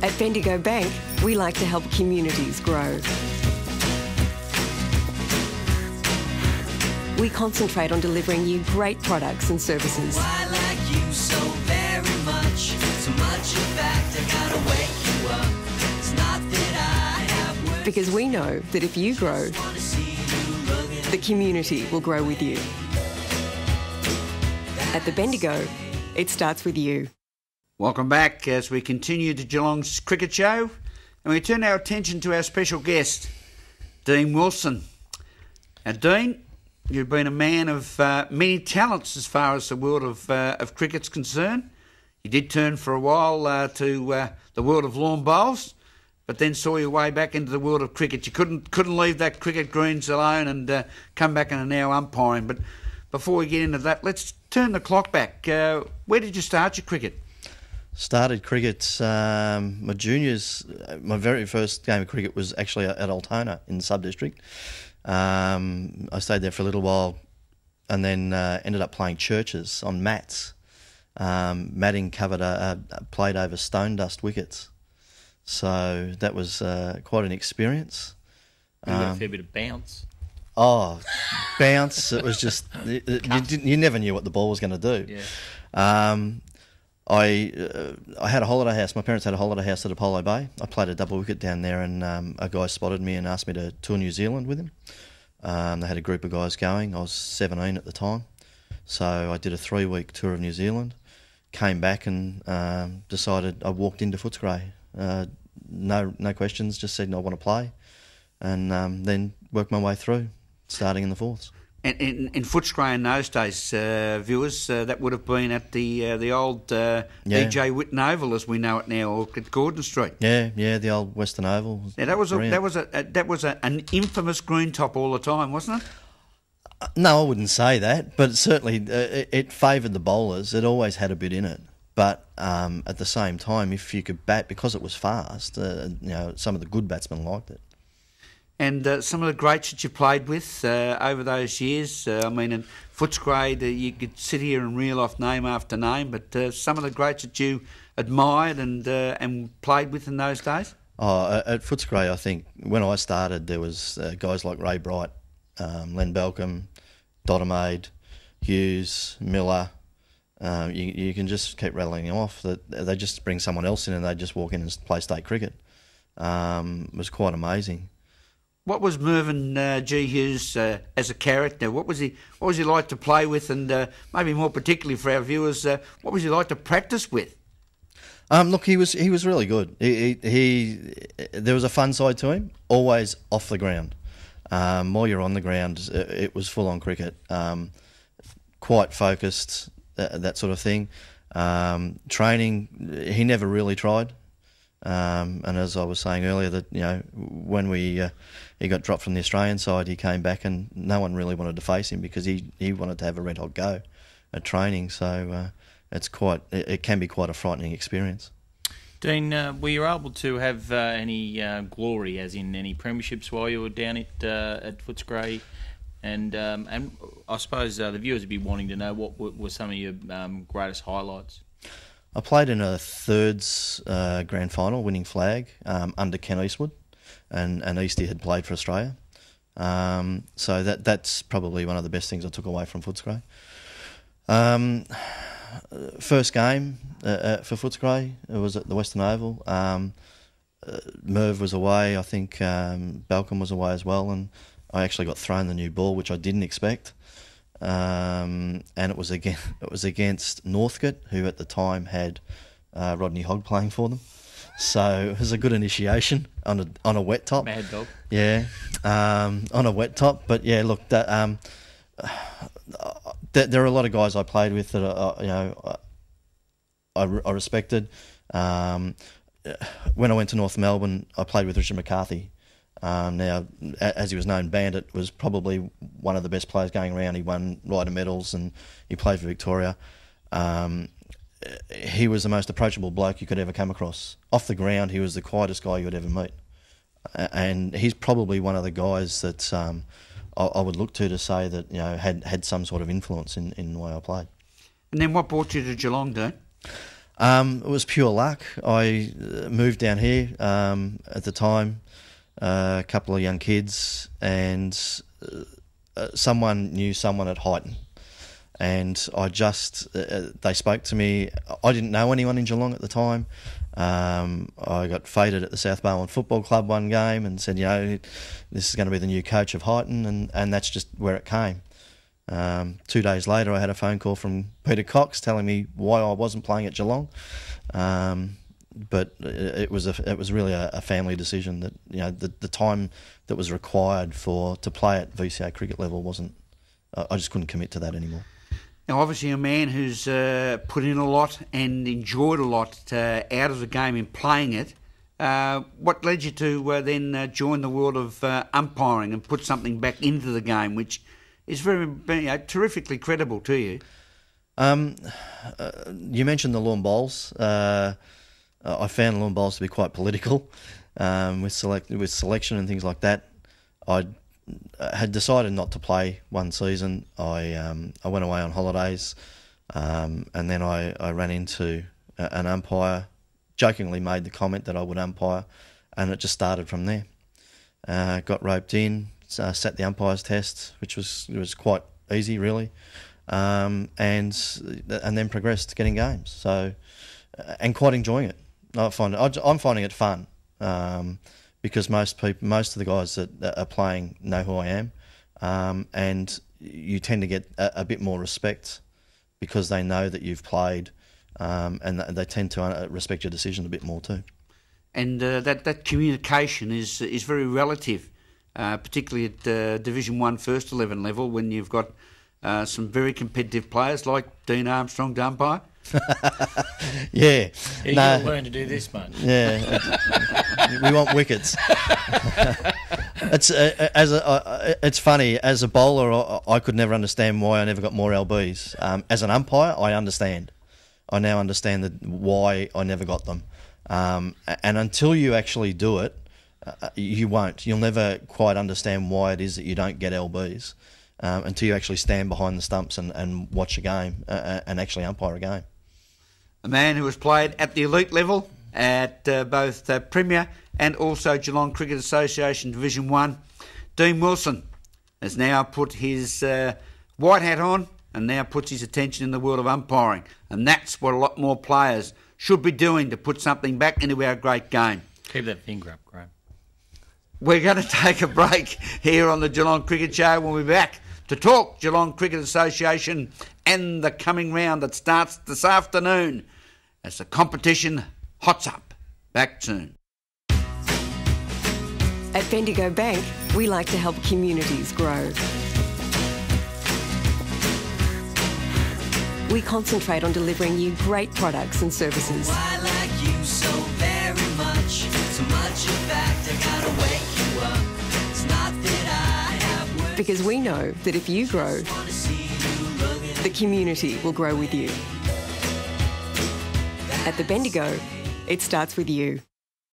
At Bendigo Bank, we like to help communities grow. We concentrate on delivering you great products and services. I like you so very much. So much, in fact, I gotta wake you up. It's not that I have words. Because we know that if you grow, the community will grow with you. At the Bendigo, it starts with you. Welcome back as we continue the Geelong's Cricket Show, and we turn our attention to our special guest, Dean Wilson. Now, Dean, you've been a man of many talents as far as the world of cricket's concerned. You did turn for a while to the world of lawn bowls, but then saw your way back into the world of cricket. You couldn't leave that cricket greens alone and come back and are now umpiring. But before we get into that, let's turn the clock back. Where did you start your cricket? Started cricket, my juniors, my very first game of cricket was actually at Altona in the sub-district. I stayed there for a little while and then ended up playing churches on mats. Matting covered played over stone dust wickets. So that was quite an experience. You got a fair bit of bounce. Oh, bounce! It was just you never knew what the ball was going to do. Yeah. I had a holiday house. My parents had a holiday house at Apollo Bay. I played a double wicket down there, and a guy spotted me and asked me to tour New Zealand with him. They had a group of guys going. I was 17 at the time, so I did a 3-week tour of New Zealand. Came back and decided I walked into Footscray. No questions. Just said I want to play, and then worked my way through, starting in the fourths. And in Footscray in those days, viewers, that would have been at the old DJ Whitten Oval as we know it now, or at Gordon Street. Yeah, the old Western Oval. Yeah, that was an infamous green top all the time, wasn't it? No, I wouldn't say that, but certainly it favoured the bowlers. It always had a bit in it, but at the same time, if you could bat because it was fast, some of the good batsmen liked it. And some of the greats that you played with over those years, in Footscray, you could sit here and reel off name after name, but some of the greats that you admired and played with in those days? Oh, at Footscray, I think when I started, there was guys like Ray Bright, Len Belcombe, Dottermaid, Hughes, Miller. You can just keep rattling them off. They just bring someone else in and they just walk in and play state cricket. It was quite amazing. What was Mervyn G. Hughes as a character? What was he like to play with, and maybe more particularly for our viewers, what was he like to practice with? Look, he was really good. There was a fun side to him, always off the ground. While you're on the ground, it was full on cricket, quite focused, that sort of thing. Training, he never really tried. And as I was saying earlier, that when he got dropped from the Australian side, he came back and no one really wanted to face him because he wanted to have a red hot go at training. So it can be quite a frightening experience. Dean, were you able to have any glory, as in any premierships, while you were down at Footscray? And I suppose the viewers would be wanting to know what were some of your greatest highlights. I played in a thirds grand final, winning flag, under Ken Eastwood, and Eastie had played for Australia. So that's probably one of the best things I took away from Footscray. First game for Footscray, it was at the Western Oval. Merv was away, I think Balcombe was away as well, and I actually got thrown the new ball, which I didn't expect. And it was against Northcote, who at the time had Rodney Hogg playing for them. So it was a good initiation on a wet top. Mad dog. Yeah, on a wet top. But yeah, look, there are a lot of guys I played with that I respected. When I went to North Melbourne, I played with Richard McCarthy. Now, as he was known, Bandit was probably one of the best players going around. He won Ryder medals and he played for Victoria. He was the most approachable bloke you could ever come across. Off the ground, he was the quietest guy you would ever meet. And he's probably one of the guys that I would look to say that had some sort of influence in the way I played. And then what brought you to Geelong, Dean? It was pure luck. I moved down here at the time, a couple of young kids, and someone knew someone at Highton. And I just, they spoke to me. I didn't know anyone in Geelong at the time. I got feted at the South Barwon Football Club one game and said, this is going to be the new coach of Highton, and that's just where it came. 2 days later, I had a phone call from Pt2 telling me why I wasn't playing at Geelong. But it was really a family decision that the time that was required to play at VCA cricket level wasn't. I just couldn't commit to that anymore. Now, obviously, a man who's put in a lot and enjoyed a lot out of the game in playing it. What led you to then join the world of umpiring and put something back into the game, which is very terrifically credible to you? You mentioned the lawn bowls. I found lawn bowls to be quite political with selection and things like that. I had decided not to play one season. I went away on holidays, and then I ran into an umpire, jokingly made the comment that I would umpire, and it just started from there. Got roped in, sat the umpire's test, which was quite easy really, and then progressed to getting games. So, and quite enjoying it. I'm finding it fun. Because most of the guys that are playing know who I am, and you tend to get a bit more respect because they know that you've played, and they tend to respect your decision a bit more too. And that communication is very relative, particularly at Division 1 First 11 level, when you've got some very competitive players like Dean Armstrong to umpire. Yeah. You'll learn to do this much. Yeah. We want wickets. It's funny. As a bowler, I could never understand why I never got more LBs. As an umpire, I understand. I now understand why I never got them. And until you actually do it, you won't. You'll never quite understand why it is that you don't get LBs until you actually stand behind the stumps and watch a game and actually umpire a game. A man who has played at the elite level at both Premier and also Geelong Cricket Association Division 1, Dean Wilson has now put his white hat on and now puts his attention in the world of umpiring. And that's what a lot more players should be doing to put something back into our great game. Keep that finger up, Graham. We're going to take a break here on the Geelong Cricket Show. We'll be back to talk Geelong Cricket Association and the coming round that starts this afternoon as the competition hots up. Back soon. At Bendigo Bank, we like to help communities grow. We concentrate on delivering you great products and services. I like you so very much. So much, in fact, I gotta wake you up. It's not that I have words. Because we know that if you grow, the community will grow with you. At the Bendigo, it starts with you.